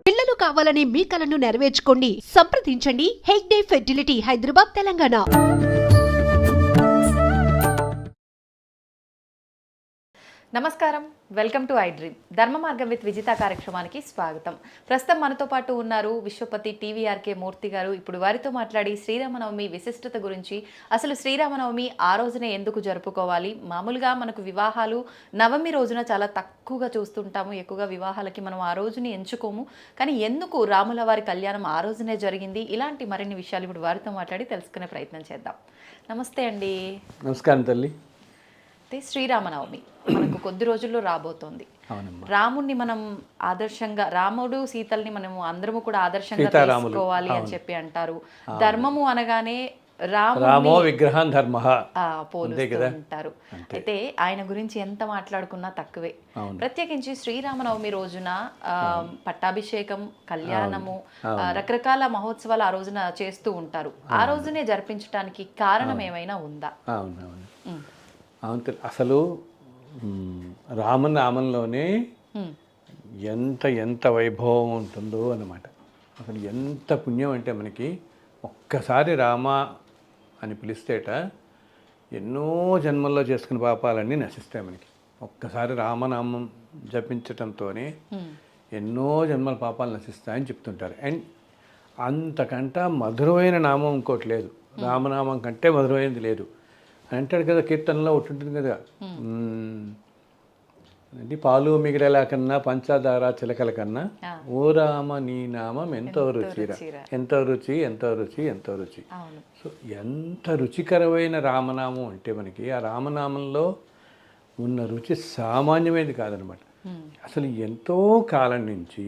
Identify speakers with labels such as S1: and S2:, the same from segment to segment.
S1: పిల్లలు కావాలని మీ కలను నెరవేర్చుకోండి. సంప్రదించండి హెగ్డే ఫెర్టిలిటీ, హైదరాబాద్, తెలంగాణ.
S2: నమస్కారం, వెల్కమ్ టు ఐ డ్రీమ్. ధర్మ మార్గం విత్ విజిత కార్యక్రమానికి స్వాగతం. ప్రస్తుతం మనతో పాటు ఉన్నారు విశ్వపతి టీవీఆర్కే మూర్తి గారు. ఇప్పుడు వారితో మాట్లాడి శ్రీరామనవమి విశిష్టత గురించి, అసలు శ్రీరామనవమి ఆ రోజునే ఎందుకు జరుపుకోవాలి, మామూలుగా మనకు వివాహాలు నవమి రోజున చాలా తక్కువగా చూస్తుంటాము, ఎక్కువగా వివాహాలకి మనం ఆ రోజుని ఎంచుకోము, కానీ ఎందుకు రాముల వారి కళ్యాణం ఆ రోజునే జరిగింది, ఇలాంటి మరిన్ని విషయాలు ఇప్పుడు వారితో మాట్లాడి తెలుసుకునే ప్రయత్నం చేద్దాం. నమస్తే అండి.
S3: నమస్కారం తల్లి.
S2: శ్రీరామనవమి మనకు కొద్ది రోజుల్లో రాబోతోంది. రాముడిని మనం ఆదర్శంగా, రాముడు సీతల్ని మనము అందరము కూడా ఆదర్శంగా తీసుకోవాలి అని చెప్పి అంటారు. ధర్మము అనగానే రామో విగ్రహం ధర్మ పోలుస్తుంటారు. అయితే ఆయన గురించి ఎంత మాట్లాడుకున్నా తక్కువే. ప్రత్యేకించి శ్రీరామనవమి రోజున పట్టాభిషేకం, కళ్యాణము, రకరకాల మహోత్సవాలు ఆ రోజున చేస్తూ ఉంటారు. ఆ రోజునే జరిపించడానికి కారణం ఏమైనా ఉందా?
S3: అసలు రామనామంలోనే ఎంత ఎంత వైభవం ఉంటుందో అన్నమాట. అసలు ఎంత పుణ్యం అంటే మనకి ఒక్కసారి రామ అని పిలిస్తేట ఎన్నో జన్మల్లో చేసుకున్న పాపాలన్నీ నశిస్తాయి మనకి. ఒక్కసారి రామనామం జపించటంతోనే ఎన్నో జన్మల పాపాలు నశిస్తాయని చెప్తుంటారు. అండ్ అంతకంట మధురమైన నామం ఇంకోటి లేదు, రామనామం కంటే మధురమైనది లేదు అంటాడు కదా కీర్తనలో ఒకటి ఉంటుంది కదా, అంటే పాలు మిగిరేలా కన్నా పంచదార చిలకల కన్నా ఓ రామ నీ నామం ఎంతో రుచిరా, ఎంతో రుచి, ఎంతో రుచి, ఎంతో రుచి. సో ఎంత రుచికరమైన రామనామం అంటే మనకి ఆ రామనామంలో ఉన్న రుచి సామాన్యమైనది కాదనమాట. అసలు ఎంతో కాలం నుంచి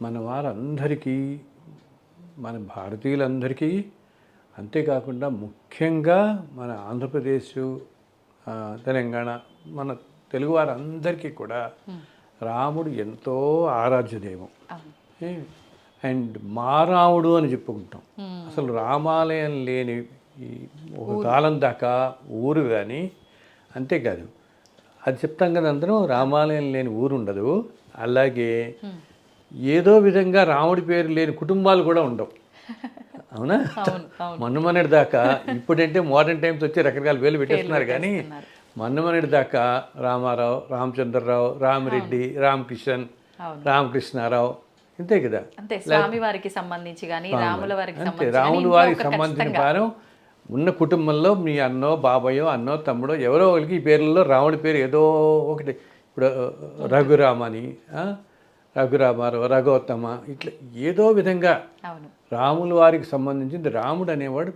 S3: మన వారందరికీ, మన భారతీయులందరికీ, అంతేకాకుండా ముఖ్యంగా మన ఆంధ్రప్రదేశ్, తెలంగాణ, మన తెలుగు వారందరికీ కూడా రాముడు ఎంతో ఆరాధ్య దైవం. అండ్ మా రాముడు అని చెప్పుకుంటాం. అసలు రామాలయం లేని ఒక కాలం దాకా ఊరు కానీ, అంతేకాదు అది చెప్తాం కదా అందరం, రామాలయం లేని ఊరు ఉండదు. అలాగే ఏదో విధంగా రాముడి పేరు లేని కుటుంబాలు కూడా ఉండవు, అవునా? మొన్నమొన్నటి దాకా, ఇప్పుడంటే మోడర్న్ టైమ్స్ వచ్చి రకరకాల పేర్లు పెట్టేస్తున్నారు, కానీ మొన్నమొన్నటి దాకా రామారావు, రామచంద్రరావు, రామిరెడ్డి, రామకిషన్, రామకృష్ణారావు, ఇంతే కదా.
S2: అంతే రాముల వారికి సంబంధించిన
S3: భారం ఉన్న కుటుంబంలో మీ అన్నో, బాబాయో, అన్నో, తమ్ముడో ఎవరో ఒకరికి ఈ పేర్లలో రాముడి పేరు ఏదో ఒకటి. ఇప్పుడు రఘురామని, రఘురామారావు, రఘోత్తమ, ఇట్లా ఏదో విధంగా రాముల వారికి సంబంధించింది. రాముడు అనేవాడు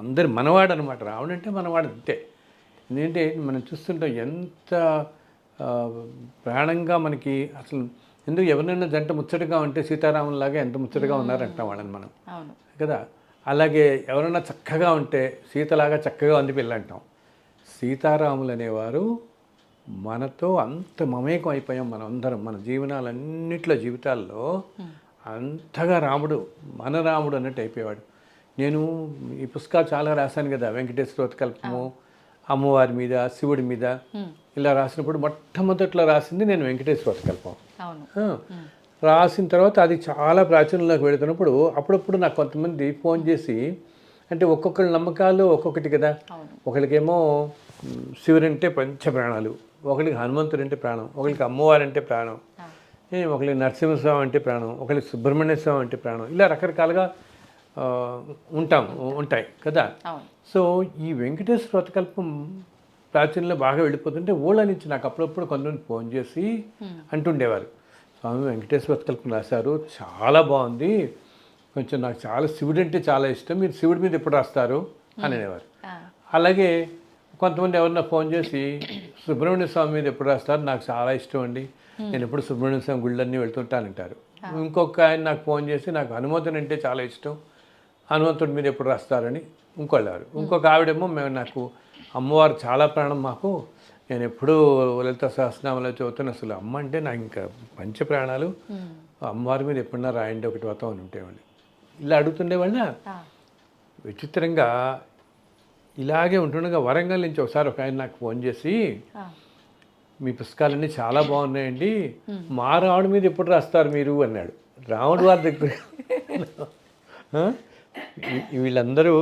S3: అందరి మనవాడు అనమాట. రాముడు అంటే మనవాడు అంతే. ఎందుకంటే మనం చూస్తుంటాం ఎంత ప్రాణంగా మనకి. అసలు ఎందుకు ఎవరినైనా జంట ముచ్చటగా ఉంటే సీతారాములాగా ఎంత ముచ్చటగా ఉన్నారంటాం వాళ్ళని మనం కదా. అలాగే ఎవరైనా చక్కగా ఉంటే సీతలాగా చక్కగా ఉంది పిల్ల అంటాం. సీతారాములు అనేవారు మనతో అంత మమేకం అయిపోయాం మనం అందరం. మన జీవితాల్లో అంతగా రాముడు, మన రాముడు అన్నట్టు అయిపోయేవాడు. నేను ఈ పుస్తకాలు చాలా రాశాను కదా, వెంకటేశ్వర కల్పము, అమ్మవారి మీద, శివుడి మీద ఇలా రాసినప్పుడు మొట్టమొదట్లో రాసింది నేను వెంకటేశ్వర కల్పం. రాసిన తర్వాత అది చాలా ప్రాచుర్యంలోకి వెళుతున్నప్పుడు అప్పుడప్పుడు నాకు కొంతమంది ఫోన్ చేసి, అంటే ఒక్కొక్కరి నమ్మకాలు ఒక్కొక్కటి కదా. ఒకరికేమో శివుడు అంటే పంచ ప్రాణాలు, ఒకరికి హనుమంతుడు అంటే ప్రాణం, ఒకరికి అమ్మవారు అంటే ప్రాణం, ఒకరికి నరసింహస్వామి అంటే ప్రాణం, ఒకరికి సుబ్రహ్మణ్య స్వామి అంటే ప్రాణం, ఇలా రకరకాలుగా ఉంటాయి కదా. సో ఈ వెంకటేశ్వర వ్రతకల్పం ప్రాచుర్యంలో బాగా వెళ్ళిపోతుంటే ఊళ్ళ నుంచి నాకు అప్పుడప్పుడు కొంతమంది ఫోన్ చేసి అంటుండేవారు, స్వామి వెంకటేశ్వర వ్రతకల్పం రాశారు, చాలా బాగుంది, కొంచెం నాకు చాలా శివుడు అంటే చాలా ఇష్టం, మీరు శివుడి మీద ఎప్పుడు రాస్తారు అని అనేవారు. అలాగే కొంతమంది ఎవరన్నా ఫోన్ చేసి సుబ్రహ్మణ్య స్వామి మీద ఎప్పుడు రాస్తారు, నాకు చాలా ఇష్టం అండి, నేను ఎప్పుడు సుబ్రహ్మణ్య స్వామి గుళ్ళన్నీ వెళ్తుంటానంటారు. ఇంకొక ఆయన నాకు ఫోన్ చేసి నాకు హనుమంతుడు అంటే చాలా ఇష్టం, హనుమంతుడి మీద ఎప్పుడు రాస్తారని ఇంకోళ్ళారు. ఇంకొక ఆవిడేమో నాకు అమ్మవారు చాలా ప్రాణం, మాకు నేను ఎప్పుడూ లలిత సహస్రనామాలు చదువుతున్న, అసలు అమ్మ అంటే నాకు ఇంకా పంచ ప్రాణాలు, అమ్మవారి మీద ఎప్పుడన్నా రాయండి ఒకటి వతం అని ఉంటేవాళ్ళు. ఇలా అడుగుతుండేవాళ్ళ. విచిత్రంగా ఇలాగే ఉంటుండగా వరంగల్ నుంచి ఒకసారి ఒక ఆయన నాకు ఫోన్ చేసి, మీ పుస్తకాలన్నీ చాలా బాగున్నాయండి, మా రాముడి మీద ఎప్పుడు రాస్తారు మీరు అన్నాడు. రాముడు వారి దగ్గర ఆ? వీళ్ళందరూ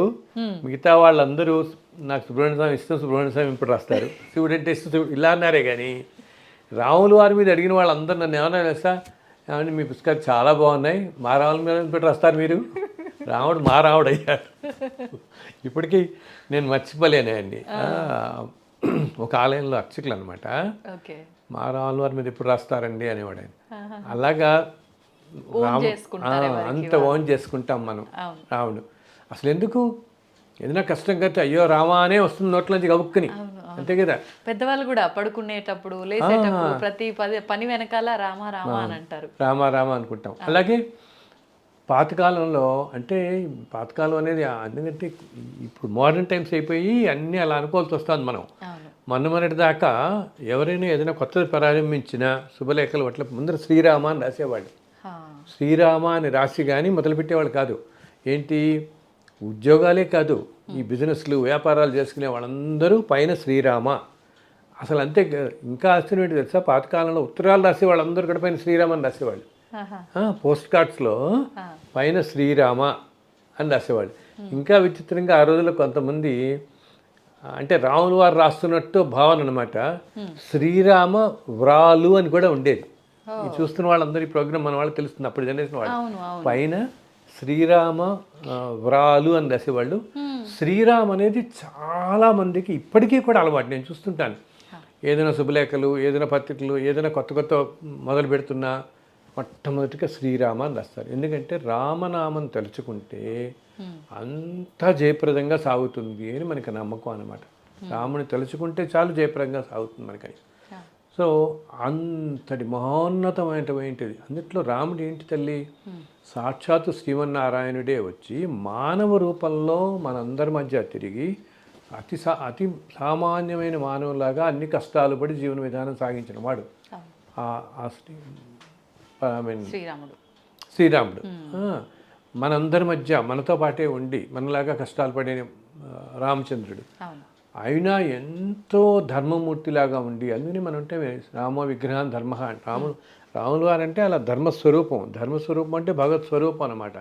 S3: మిగతా వాళ్ళందరూ నాకు సుబ్రహ్మణ్య స్వామి ఇష్టం, సుబ్రహ్మణ్య స్వామి ఇప్పుడు రాస్తారు, శివుడు అంటే ఇష్టం, శివుడు ఇలా అన్నారే కానీ రాములు వారి మీద అడిగిన వాళ్ళందరూ నన్ను ఏమన్నా తెలుసా, ఏమంటే మీ పుస్తకాలు చాలా బాగున్నాయి, మా రాముల మీద పెట్టి రాస్తారు మీరు, రాముడు మా రాముడు అయ్యారు. ఇప్పటికీ నేను మర్చిపోలేనే అండి. ఒక ఆలయంలో అర్చకులు అనమాట, మా రాముల వారి మీద ఎప్పుడు రాస్తారండి అనేవాడు ఆయన. అలాగా అంత ఓన్ చేసుకుంటాం మనం రాముడు. అసలు ఎందుకు ఏదైనా కష్టం కడితే అయ్యో రామా అనే వస్తుంది నోట్లోంచి గబుక్కుని, అంతే కదా.
S2: పెద్దవాళ్ళు కూడా పడుకునేటప్పుడు లేచేటప్పుడు ప్రతి పని వెనకాల రామ రామ అని అంటారు,
S3: రామ రామ అనుకుంటాం. అలాగే పాతకాలంలో, అంటే పాతకాలం అనేది ఎందుకంటే ఇప్పుడు మోడర్న్ టైమ్స్ అయిపోయి అన్నీ అలా అనుకోవాల్సి వస్తుంది. మనం మొన్నటి దాకా ఎవరైనా ఏదైనా కొత్తది ప్రారంభించినా శుభలేఖలు అట్లా ముందర శ్రీరామ అని రాసేవాళ్ళు. శ్రీరామ అని రాసి కానీ మొదలుపెట్టేవాళ్ళు కాదు. ఏంటి, ఉద్యోగాలే కాదు, ఈ బిజినెస్లు వ్యాపారాలు చేసుకునే వాళ్ళందరూ పైన శ్రీరామ. అసలు అంతే. ఇంకా ఆశ్చర్యం ఏంటి తెలుసా, పాతకాలంలో ఉత్తరాలు రాసే వాళ్ళందరూ కూడా పైన శ్రీరామ అని రాసేవాళ్ళు. పోస్ట్ కార్డ్స్లో పైన శ్రీరామ అని రాసేవాళ్ళు. ఇంకా విచిత్రంగా ఆ రోజుల్లో కొంతమంది అంటే రాములు వారు రాస్తున్నట్టు భావన అనమాట, శ్రీరామ వ్రాలు అని కూడా ఉండేది. చూస్తున్న వాళ్ళందరూ ఈ ప్రోగ్రామ్ మన వాళ్ళకి తెలుస్తుంది, అప్పుడు జనరేషన్ వాళ్ళు పైన శ్రీరామ వ్రాలు అని రాసేవాళ్ళు. శ్రీరామ్ అనేది చాలా మందికి ఇప్పటికీ కూడా అలవాటు. నేను చూస్తుంటాను, ఏదైనా శుభలేఖలు, ఏదైనా పత్రికలు, ఏదైనా కొత్త కొత్త మొదలు పెడుతున్నా మొట్టమొదటిగా శ్రీరామ అని రాస్తారు. ఎందుకంటే రామనామం తలుచుకుంటే అంతా జయప్రదంగా సాగుతుంది అని మనకి నమ్మకం అన్నమాట. రాముని తలుచుకుంటే చాలు జయప్రదంగా సాగుతుంది మనకని. సో అంతటి మహోన్నతమైనటువంటిది. అందుట్లో రాముడు ఏంటి తల్లి, సాక్షాత్తు శ్రీమన్నారాయణుడే వచ్చి మానవ రూపంలో మనందరి మధ్య తిరిగి అతి సామాన్యమైన మానవులాగా అన్ని కష్టాలు పడి జీవన విధానం సాగించిన వాడు శ్రీరాముడు. మనందరి మధ్య మనతో పాటే ఉండి మనలాగా కష్టాలు పడే రామచంద్రుడు. అయినా ఎంతో ధర్మమూర్తిలాగా ఉండి, అందుకని మనం అంటే రామ విగ్రహం ధర్మ. రాములు వారంటే అలా ధర్మస్వరూపం. ధర్మస్వరూపం అంటే భగవత్ స్వరూపం అన్నమాట.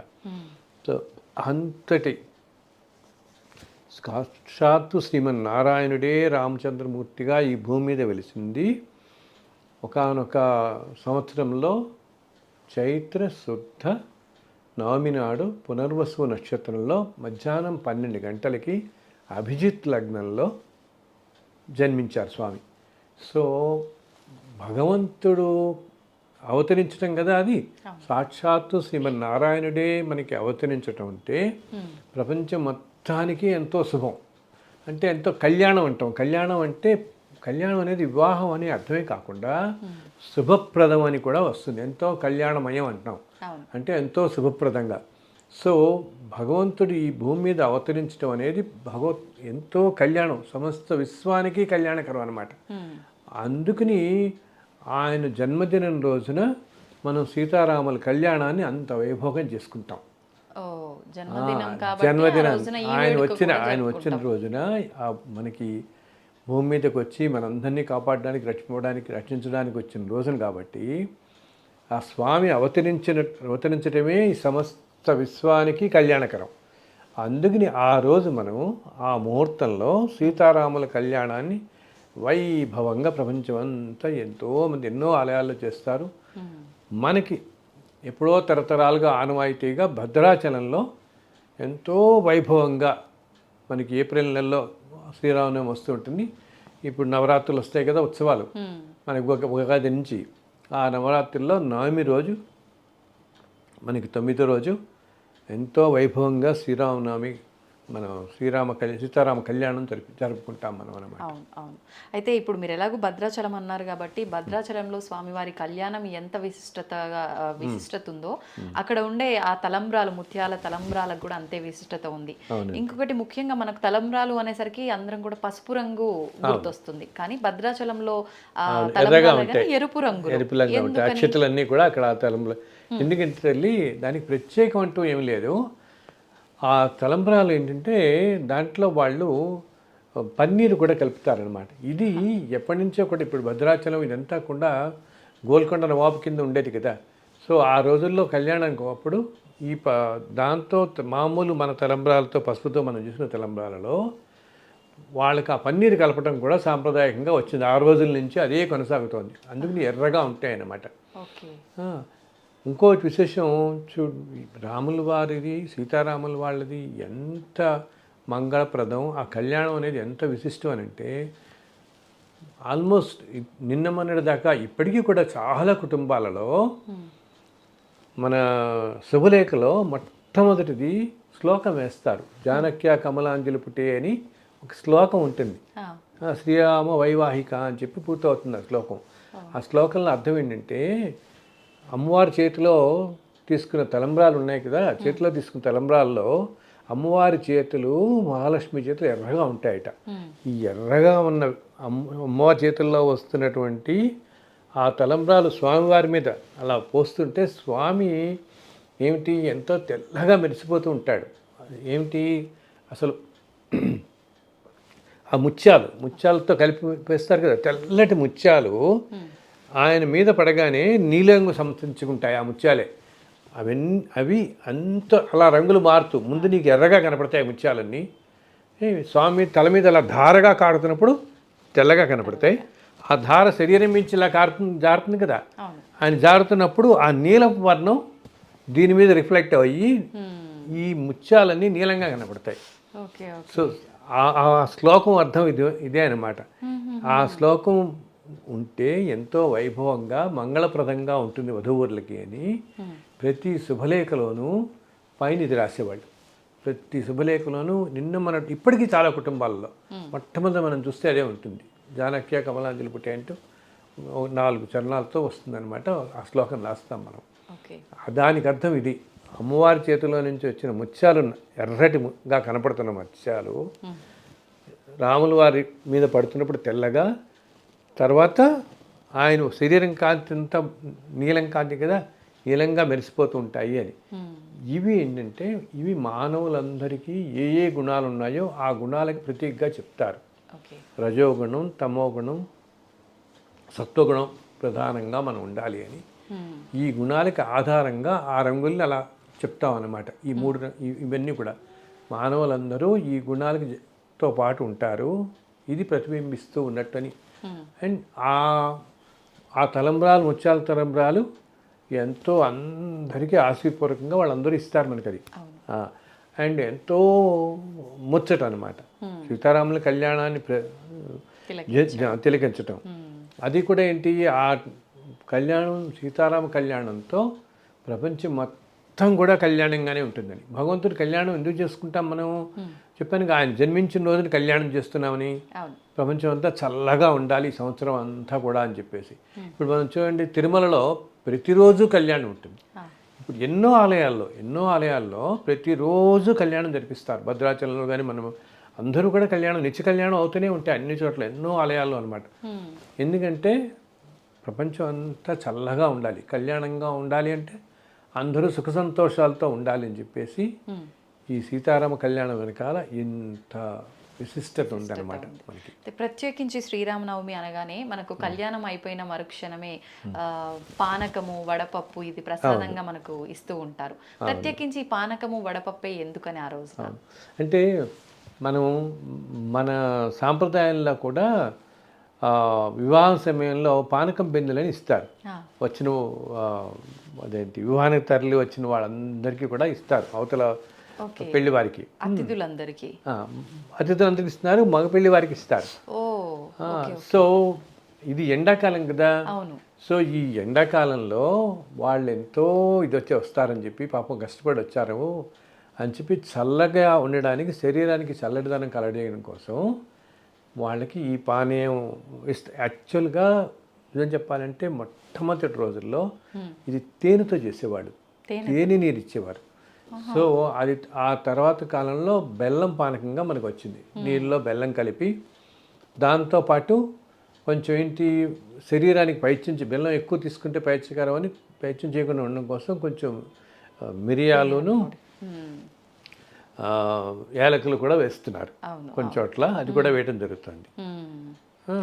S3: సో అంతటి సాక్షాత్తు శ్రీమన్నారాయణుడే రామచంద్రమూర్తిగా ఈ భూమి మీద వెలిసింది. ఒకానొక సంవత్సరంలో చైత్ర శుద్ధ నవమి నాడు పునర్వసు నక్షత్రంలో మధ్యాహ్నం 12 గంటలకి అభిజిత్ లగ్నంలో జన్మించారు స్వామి. సో భగవంతుడు అవతరించటం కదా, అది సాక్షాత్తు శ్రీమన్నారాయణుడే మనకి అవతరించటం అంటే ప్రపంచం మొత్తానికి ఎంతో శుభం. అంటే ఎంతో కళ్యాణం అంటాం. కళ్యాణం అంటే కళ్యాణం అనేది వివాహం అనే అర్థమే కాకుండా శుభప్రదం అని కూడా వస్తుంది. ఎంతో కళ్యాణమయం అంటున్నాం అంటే ఎంతో శుభప్రదంగా. సో భగవంతుడు ఈ భూమి మీద అవతరించడం అనేది ఎంతో కళ్యాణం, సమస్త విశ్వానికి కళ్యాణకరం అన్నమాట. అందుకని ఆయన జన్మదినం రోజున మనం సీతారాముల కళ్యాణాన్ని అంత వైభోగం చేసుకుంటాం. జన్మదినం ఆయన వచ్చిన రోజున మనకి భూమి మీదకి వచ్చి మనందరినీ కాపాడడానికి, రక్షించడానికి వచ్చిన రోజున కాబట్టి ఆ స్వామి అవతరించడమే ఈ సమస్త విశ్వానికి కళ్యాణకరం. అందుకని ఆ రోజు మనం ఆ ముహూర్తంలో సీతారాముల కళ్యాణాన్ని వైభవంగా ప్రపంచం అంతా ఎంతోమంది ఎన్నో ఆలయాల్లో చేస్తారు. మనకి ఎప్పుడో తరతరాలుగా ఆనవాయితీగా భద్రాచలంలో ఎంతో వైభవంగా మనకి ఏప్రిల్ నెలలో శ్రీరామనవమి వస్తూ ఉంటుంది. ఇప్పుడు నవరాత్రులు వస్తాయి కదా, ఉత్సవాలు మనకి ఉగాది నుంచి. ఆ నవరాత్రుల్లో నవమి రోజు మనకి 9వ రోజు ఎంతో వైభవంగా శ్రీరామనవమి మనం సీతారామ కళ్యాణం జరుపుకుంటాం మనం అన్నమాట.
S2: అవును అవును. అయితే ఇప్పుడు మీరు ఎలాగో భద్రాచలం అన్నారు కాబట్టి భద్రాచలంలో స్వామివారి కళ్యాణం ఎంత విశిష్టత ఉందో అక్కడ ఉండే ఆ తలంబ్రాలు, ముత్యాల తలంబ్రాలకు కూడా అంతే విశిష్టత ఉంది. ఇంకొకటి ముఖ్యంగా మనకు తలంబ్రాలు అనేసరికి అందరం కూడా పసుపు రంగు గుర్తొస్తుంది, కానీ భద్రాచలంలో ఎరుపు రంగు
S3: అక్షతలన్నీ కూడా అక్కడ తలంబ్రాలు. ఎందుకంటే తల్లి దానికి ప్రత్యేకం అంటూ ఏమి లేదు. ఆ తలంబ్రాలు ఏంటంటే దాంట్లో వాళ్ళు పన్నీరు కూడా కలుపుతారనమాట. ఇది ఎప్పటి నుంచో కూడా ఇప్పుడు భద్రాచలం ఇదంతా కూడా గోల్కొండ నవాబు కింద ఉండేది కదా. సో ఆ రోజుల్లో కళ్యాణానికి అప్పుడు ఈ దాంతో మామూలు మన తలంబ్రాలతో పసుపుతో మనం చూసిన తలంబ్రాలలో వాళ్ళకి ఆ పన్నీరు కలపడం కూడా సాంప్రదాయకంగా వచ్చింది. ఆ రోజుల నుంచి అదే కొనసాగుతోంది. అందుకని ఎర్రగా ఉంటాయి అన్నమాట. ఇంకోటి విశేషం చూడు, రాముల వారిది సీతారాముల వాళ్ళది ఎంత మంగళప్రదం, ఆ కళ్యాణం అనేది ఎంత విశిష్టం అని అంటే ఆల్మోస్ట్ నిన్న మొన్నటి దాకా ఇప్పటికీ కూడా చాలా కుటుంబాలలో మన శుభలేఖలో మొట్టమొదటిది శ్లోకం వేస్తారు. జానక్య కమలాంజలి పుట్టే అని ఒక శ్లోకం ఉంటుంది. శ్రీరామ వైవాహిక అని చెప్పి పూర్తవుతుంది ఆ శ్లోకం. ఆ శ్లోకంలో అర్థం ఏంటంటే అమ్మవారి చేతిలో తీసుకున్న తలంబ్రాలు ఉన్నాయి కదా, చేతిలో తీసుకున్న తలంబ్రాల్లో అమ్మవారి చేతులు మహాలక్ష్మి చేతులు ఎర్రగా ఉంటాయట. ఈ ఎర్రగా ఉన్న అమ్మవారి చేతుల్లో వస్తున్నటువంటి ఆ తలంబ్రాలు స్వామివారి మీద అలా పోస్తుంటే స్వామి ఏమిటి ఎంతో తెల్లగా మెరిసిపోతూ ఉంటాడు. ఏమిటి అసలు ఆ ముత్యాలతో కలిపి వేస్తారు కదా, తెల్లటి ముత్యాలు ఆయన మీద పడగానే నీలంగు సంతరించుకుంటాయి ఆ ముత్యాలే. అవి అంత అలా రంగులు మారుతూ ముందు నీకు ఎర్రగా కనపడతాయి ముత్యాలన్నీ. స్వామి తల మీద అలా ధారగా కాడుతున్నప్పుడు తెల్లగా కనపడతాయి. ఆ ధార శరీరం మించి ఇలా జారుతుంది కదా, ఆయన జారుతున్నప్పుడు ఆ నీలం వర్ణం దీని మీద రిఫ్లెక్ట్ అయ్యి ఈ ముత్యాలన్నీ నీలంగా కనపడతాయి. సో ఆ శ్లోకం అర్థం ఇదే అన్నమాట. ఆ శ్లోకం ఉంటే ఎంతో వైభవంగా మంగళప్రదంగా ఉంటుంది వధూవరులకి అని ప్రతి శుభలేఖలోనూ పైన ఇది రాసేవాళ్ళు. ప్రతి శుభలేఖలోనూ నిన్న మన ఇప్పటికీ చాలా కుటుంబాల్లో మొట్టమొదటి మనం చూస్తే అదే ఉంటుంది. జానక్య కమలాంజలి పుట్టే అంటూ 4 చరణాలతో వస్తుందన్నమాట. ఆ శ్లోకం రాస్తాం మనం. దానికి అర్థం ఇది. అమ్మవారి చేతిలో నుంచి వచ్చిన ముత్యాలు ఎర్రటిగా కనపడుతున్న ముత్యాలు రాముల వారి మీద పడుతున్నప్పుడు తెల్లగా, తర్వాత ఆయన శరీరం కాంతి అంతా నీలం కాంతి కదా, నీలంగా మెరిసిపోతూ ఉంటాయి అని. ఇవి ఏంటంటే ఇవి మానవులందరికీ ఏ ఏ గుణాలు ఉన్నాయో ఆ గుణాలకి ప్రతీకగా చెప్తారు. రజోగుణం, తమోగుణం, సత్వగుణం ప్రధానంగా మనం ఉండాలి అని. ఈ గుణాలకి ఆధారంగా ఆ రంగుల్ని అలా చెప్తామన్నమాట. ఈ 3 ఇవన్నీ కూడా మానవులందరూ ఈ గుణాలతో పాటు ఉంటారు, ఇది ప్రతిబింబిస్తూ ఉన్నట్టని. అండ్ ఆ తలంబ్రాలు ముత్యాల తలంబ్రాలు ఎంతో అందరికీ ఆశీర్పూర్వకంగా వాళ్ళందరూ ఇస్తారు మనకి అది. అండ్ ఎంతో ముచ్చట అనమాట. సీతారాముల కళ్యాణాన్ని తిలకించటం అది కూడా ఏంటి, ఆ కళ్యాణం సీతారామ కళ్యాణంతో ప్రపంచం మొత్తం కూడా కళ్యాణంగానే ఉంటుందని. భగవంతుడి కళ్యాణం ఎందుకు చేసుకుంటాం మనం? చెప్పాను ఆయన జన్మించిన రోజున కళ్యాణం చేస్తున్నామని. ప్రపంచం అంతా చల్లగా ఉండాలి ఈ సంవత్సరం అంతా కూడా అని చెప్పేసి. ఇప్పుడు మనం చూడండి, తిరుమలలో ప్రతిరోజు కళ్యాణం ఉంటుంది. ఇప్పుడు ఎన్నో ఆలయాల్లో ప్రతిరోజు కళ్యాణం జరిపిస్తారు. భద్రాచలంలో కానీ మనం అందరూ కూడా నిత్య కళ్యాణం అవుతూనే ఉంటాయి అన్ని చోట్ల, ఎన్నో ఆలయాల్లో అనమాట. ఎందుకంటే ప్రపంచం అంతా చల్లగా ఉండాలి, కళ్యాణంగా ఉండాలి అంటే అందరూ సుఖ సంతోషాలతో ఉండాలి అని చెప్పేసి ఈ సీతారామ కళ్యాణం వెనకాల ఇంత విశిష్టత ఉందన్నమాట మనకి.
S2: ప్రత్యేకించి శ్రీరామనవమి అనగానే మనకు కళ్యాణం అయిపోయిన మరుక్షణమే పానకము, వడపప్పు ఇది ప్రసాదంగా మనకు ఇస్తూ ఉంటారు. ప్రత్యేకించి పానకము, వడపప్పే ఎందుకని ఆ రోజు?
S3: అంటే మనం మన సాంప్రదాయంలో కూడా వివాహం సమయంలో పానకం బిందెలని ఇస్తారు. వచ్చిన అదేంటి వివాహానికి తరలి వచ్చిన వాళ్ళందరికీ కూడా ఇస్తారు. అవతల పెళ్లి వారికి,
S2: అతిథులందరికీ
S3: ఇస్తున్నారు, మగ పెళ్లి వారికి ఇస్తారు. సో ఇది ఎండాకాలం కదా. సో ఈ ఎండాకాలంలో వాళ్ళు ఎంతో వస్తారని చెప్పి పాపం కష్టపడి వచ్చారు అని చెప్పి చల్లగా ఉండడానికి, శరీరానికి చల్లటిదనం కలగడం కోసం వాళ్ళకి ఈ పానీయం యాక్చువల్గా నిజం చెప్పాలంటే మొట్టమొదటి రోజుల్లో ఇది తేనెతో చేసేవాడు, తేనె నీరు ఇచ్చేవారు. సో అది ఆ తర్వాత కాలంలో బెల్లం పానకంగా మనకు వచ్చింది. నీళ్ళలో బెల్లం కలిపి దాంతోపాటు కొంచెం శరీరానికి పైత్యం, బెల్లం ఎక్కువ తీసుకుంటే పైత్యకరం అని పైత్యం చేయకుండా ఉండడం కోసం కొంచెం మిరియాలును యాలకులు కూడా వేస్తున్నారు
S2: అవును,
S3: కొన్ని చోట్ల, అది కూడా వేయటం జరుగుతుంది. ఆ,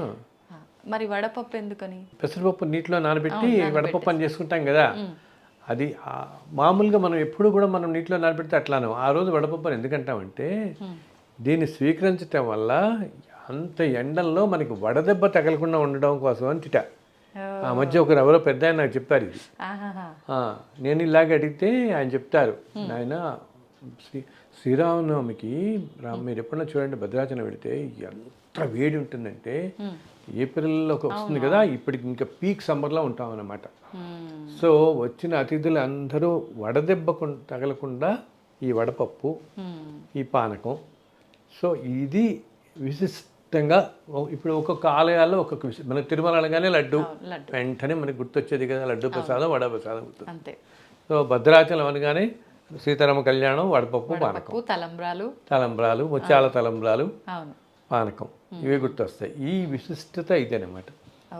S2: మరి వడపప్పు ఎందుకని?
S3: పెసరపప్పు నీటిలో నానబెట్టి వడపప్పు అని చేసుకుంటాం కదా, అది మామూలుగా మనం ఎప్పుడు కూడా మనం నీటిలో నానబెడితే అట్లాను. ఆ రోజు వడపప్పు అని ఎందుకంటామంటే దీన్ని స్వీకరించటం వల్ల అంత ఎండల్లో మనకి వడదెబ్బ తగలకుండా ఉండడం కోసం అని తిట. ఆ మధ్య ఒకరు ఎవరో పెద్ద ఆయన నాకు చెప్పారు ఇది. నేను ఇలాగే అడిగితే ఆయన చెప్తారు, ఆయన శ్రీరామనవమికి మీరు ఎప్పుడన్నా చూడండి భద్రాచలం వెళితే ఎంత వేడి ఉంటుందంటే, ఏప్రిల్లో వస్తుంది కదా, ఇప్పటికి ఇంకా పీక్ సమ్మర్లో ఉంటాం అన్నమాట. సో వచ్చిన అతిథులు అందరూ వడదెబ్బ తగలకుండా ఈ వడపప్పు, ఈ పానకం, సో ఇది విశిష్టంగా ఇప్పుడు ఒక్కొక్క ఆలయాల్లో ఒక్కొక్క మనకు తిరుమల అనగానే లడ్డు వెంటనే మనకు గుర్తొచ్చేది కదా, లడ్డు ప్రసాదం, వడ ప్రసాదం గుర్తు. సో భద్రాచలం అనగానే సీతారామ కళ్యాణం, వడపప్పు, పానకం, తలంబ్రాలు, ముత్యాల తలంబ్రాలు, పానకం, ఇవి గుర్తొస్తాయి. ఈ విశిష్టత ఇదేనమాట.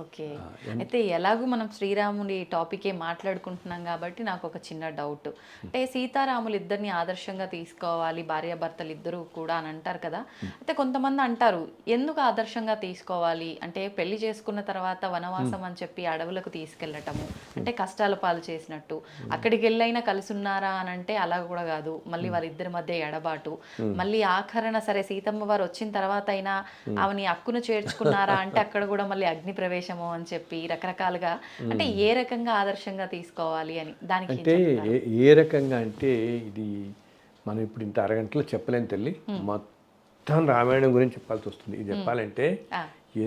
S2: ఓకే, అయితే ఎలాగూ మనం శ్రీరాముని టాపికే మాట్లాడుకుంటున్నాం కాబట్టి నాకు ఒక చిన్న డౌట్. అంటే సీతారాములు ఇద్దరిని ఆదర్శంగా తీసుకోవాలి భార్యాభర్తలు ఇద్దరు కూడా అని అంటారు కదా, అయితే కొంతమంది అంటారు ఎందుకు ఆదర్శంగా తీసుకోవాలి అంటే పెళ్లి చేసుకున్న తర్వాత వనవాసం అని చెప్పి అడవులకు తీసుకెళ్ళటము అంటే కష్టాల పాలు చేసినట్టు, అక్కడికి వెళ్ళైనా కలిసి ఉన్నారా అని అంటే అలా కూడా కాదు, మళ్ళీ వారిద్దరి మధ్య ఎడబాటు, మళ్ళీ ఆఖరణ సరే సీతమ్మ వారు వచ్చిన తర్వాత అయినా ఆమెని అక్కును చేర్చుకున్నారా అంటే అక్కడ కూడా మళ్ళీ అగ్ని ప్రవేశం అని చెప్పి రకరకాలుగా, అంటే ఏ రకంగా ఆదర్శంగా తీసుకోవాలి అని దానికి
S3: అంటే ఏ రకంగా అంటే ఇది మనం ఇప్పుడు ఇంత అరగంటలో చెప్పలేని తల్లి, మొత్తం రామాయణం గురించి చెప్పాల్సి వస్తుంది. ఇది చెప్పాలంటే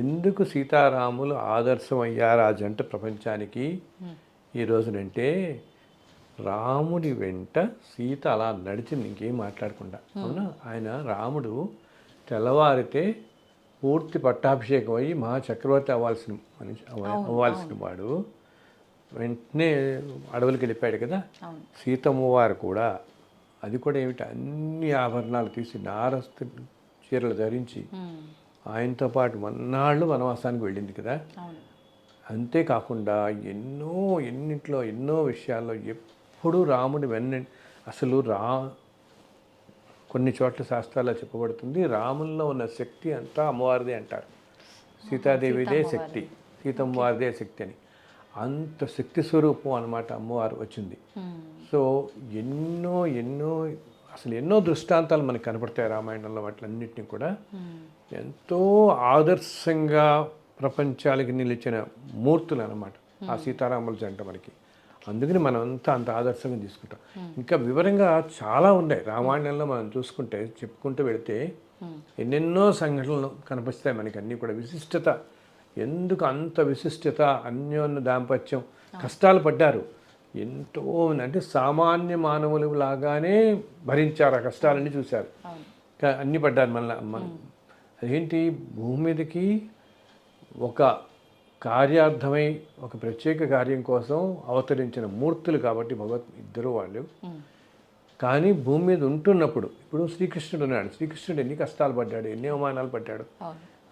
S3: ఎందుకు సీతారాములు ఆదర్శం అయ్యారు ఆ జంట ప్రపంచానికి ఈ రోజునంటే, రాముడి వెంట సీత అలా నడిచింది ఇంకేం మాట్లాడకుండా. అవునా, ఆయన రాముడు తెల్లవారితే పూర్తి పట్టాభిషేకం అయ్యి మహాచక్రవర్తి అవ్వాల్సిన వాడు వెంటనే అడవులకి వెళ్ళిపోయాడు కదా. సీతమ్మ వారు కూడా అది కూడా ఏమిటి, అన్ని ఆభరణాలు తీసి నారస్తు చీరలు ధరించి ఆయనతో పాటు మన్నాళ్ళు వనవాసానికి వెళ్ళింది కదా. అంతేకాకుండా ఎన్నింట్లో ఎన్నో విషయాల్లో ఎప్పుడూ రాముడి అసలు కొన్ని చోట్ల శాస్త్రాల్లో చెప్పబడుతుంది రాముల్లో ఉన్న శక్తి అంతా అమ్మవారిదే అంటారు. సీతాదేవిదే శక్తి, సీతమ్మవారిదే శక్తి అని. అంత శక్తి స్వరూపం అన్నమాట అమ్మవారు వచ్చింది. సో ఎన్నో దృష్టాంతాలు మనకు కనపడతాయి రామాయణంలో. వాటిలన్నింటినీ కూడా ఎంతో ఆదర్శంగా ప్రపంచాలకి నిలిచిన మూర్తులు అన్నమాట ఆ సీతారాముల జంట మనకి. అందుకని మనం అంత ఆదర్శంగా తీసుకుంటాం. ఇంకా వివరంగా చాలా ఉన్నాయి రామాయణంలో మనం చూసుకుంటే, చెప్పుకుంటూ వెళితే ఎన్నెన్నో సంఘటనలు కనిపిస్తాయి మనకి. అన్నీ కూడా విశిష్టత, ఎందుకు అంత విశిష్టత, అన్యోన్య దాంపత్యం, కష్టాలు పడ్డారు ఎంతో, అంటే సామాన్య మానవులు లాగానే భరించారు ఆ కష్టాలన్నీ, చూశారు, అన్నీ పడ్డారు. మళ్ళీ అదేంటి, భూమి మీదకి ఒక కార్యార్థమై ఒక ప్రత్యేక కార్యం కోసం అవతరించిన మూర్తులు కాబట్టి ఇద్దరు వాళ్ళు. కానీ భూమి మీద ఉంటున్నప్పుడు ఇప్పుడు శ్రీకృష్ణుడు ఉన్నాడు, శ్రీకృష్ణుడు ఎన్ని కష్టాలు పడ్డాడు, ఎన్ని అవమానాలు పడ్డాడు.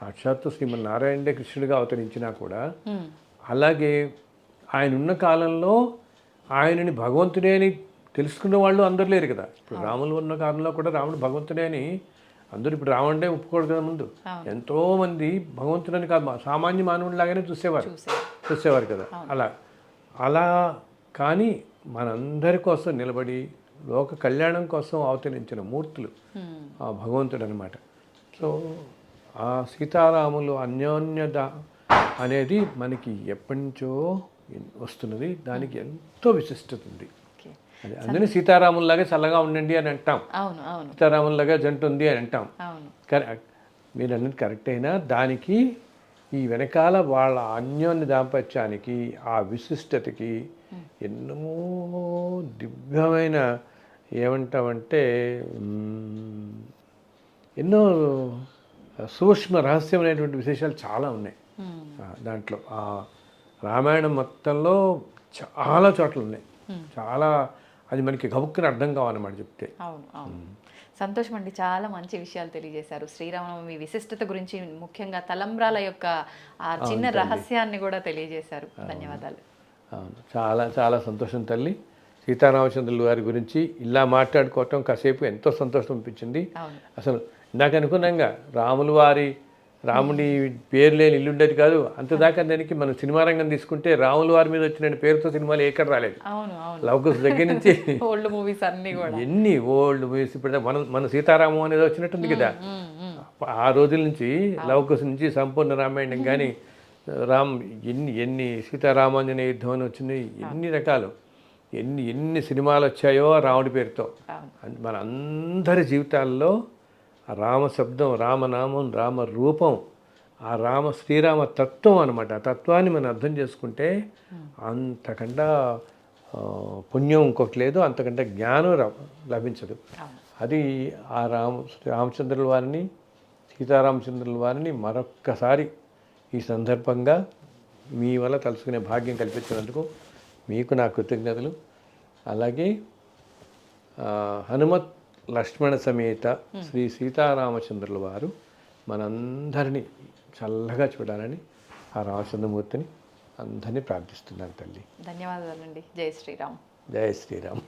S3: సాక్షాత్తు శ్రీమన్నారాయణుడే కృష్ణుడిగా అవతరించినా కూడా అలాగే ఆయన ఉన్న కాలంలో ఆయనని భగవంతుడే అని తెలుసుకున్న వాళ్ళు అందరు లేరు కదా. ఇప్పుడు రాములు ఉన్న కాలంలో కూడా రాముడు భగవంతుడే అని అందరూ ఇప్పుడు రావణుడే ఒప్పుకోడు కదా. ముందు ఎంతోమంది భగవంతుడని కాదు సామాన్య మానవుడిలాగానే చూసేవారు కదా. అలా కానీ మనందరి కోసం నిలబడి లోక కళ్యాణం కోసం అవతరించిన మూర్తులు ఆ భగవంతుడు అనమాట. సో ఆ సీతారాములు అన్యోన్యత అనేది మనకి ఎప్పటి నుంచో వస్తున్నది, దానికి ఎంతో విశిష్టత ఉంది. అందుకని సీతారాముల్లాగా చల్లగా ఉండండి అని అంటాం, సీతారాముల్లాగా జంట ఉంది అని అంటాం. మీరు అన్నది కరెక్ట్ అయినా దానికి ఈ వెనకాల వాళ్ళ అన్యోన్య దాంపత్యానికి, ఆ విశిష్టతకి ఎన్నో దివ్యమైన ఏమంటామంటే ఎన్నో సూక్ష్మ రహస్యమైనటువంటి విశేషాలు చాలా ఉన్నాయి దాంట్లో. ఆ రామాయణం మొత్తంలో చాలా చోట్ల ఉన్నాయి, చాలా, అది మనకి గబుక్కుని అర్థం కావాలన్నమాట చెప్తే.
S2: అవును. సంతోషం అండి, చాలా మంచి విషయాలు తెలియజేశారు. శ్రీరామనవమి విశిష్టత గురించి, ముఖ్యంగా తలంబ్రాల యొక్క ఆ చిన్న రహస్యాన్ని కూడా తెలియజేశారు. ధన్యవాదాలు.
S3: అవును, చాలా చాలా సంతోషం తల్లి. సీతారామచంద్రుల వారి గురించి ఇలా మాట్లాడుకోవటం కాసేపు ఎంతో సంతోషం అనిపించింది. అసలు నాకు అనుకున్నాగా రాముడి పేరు లేని ఇల్లు ఉండేది కాదు. అంతదాకా దానికి మనం సినిమా రంగం తీసుకుంటే రాముల వారి మీద వచ్చిన పేరుతో సినిమాలు ఎక్కడ రాలేదు. లవకుశ దగ్గర నుంచి
S2: ఓల్డ్ మూవీస్ అన్ని కూడా
S3: ఎన్ని ఓల్డ్ మూవీస్ ఇప్పుడు మన సీతారామం అనేది వచ్చినట్టుంది కదా. ఆ రోజుల నుంచి లవకుశ నుంచి సంపూర్ణ రామాయణం కానీ ఎన్ని సీతారామాంజనేయ యుద్ధం అని వచ్చింది, ఎన్ని రకాలు ఎన్ని సినిమాలు వచ్చాయో రాముడి పేరుతో. మన అందరి జీవితాల్లో ఆ రామ శబ్దం, రామనామం, రామరూపం, ఆ శ్రీరామ తత్వం అనమాట. ఆ తత్వాన్ని మనం అర్థం చేసుకుంటే అంతకంటే పుణ్యం ఇంకొకటి లేదు, అంతకంటే జ్ఞానం లభించదు. అది ఆ రామచంద్రుల వారిని, సీతారామచంద్రుల వారిని మరొక్కసారి ఈ సందర్భంగా మీ వల్ల తలుసుకునే భాగ్యం కల్పించినందుకు మీకు నా కృతజ్ఞతలు. అలాగే హనుమత్ లక్ష్మణ సమేత శ్రీ సీతారామచంద్రుల వారు మనందరినీ చల్లగా చూడాలని ఆ రామచంద్రమూర్తిని అందరినీ ప్రార్థిస్తున్నాను తల్లి.
S2: ధన్యవాదాలండి. జై శ్రీరామ్.
S3: జై శ్రీరామ్.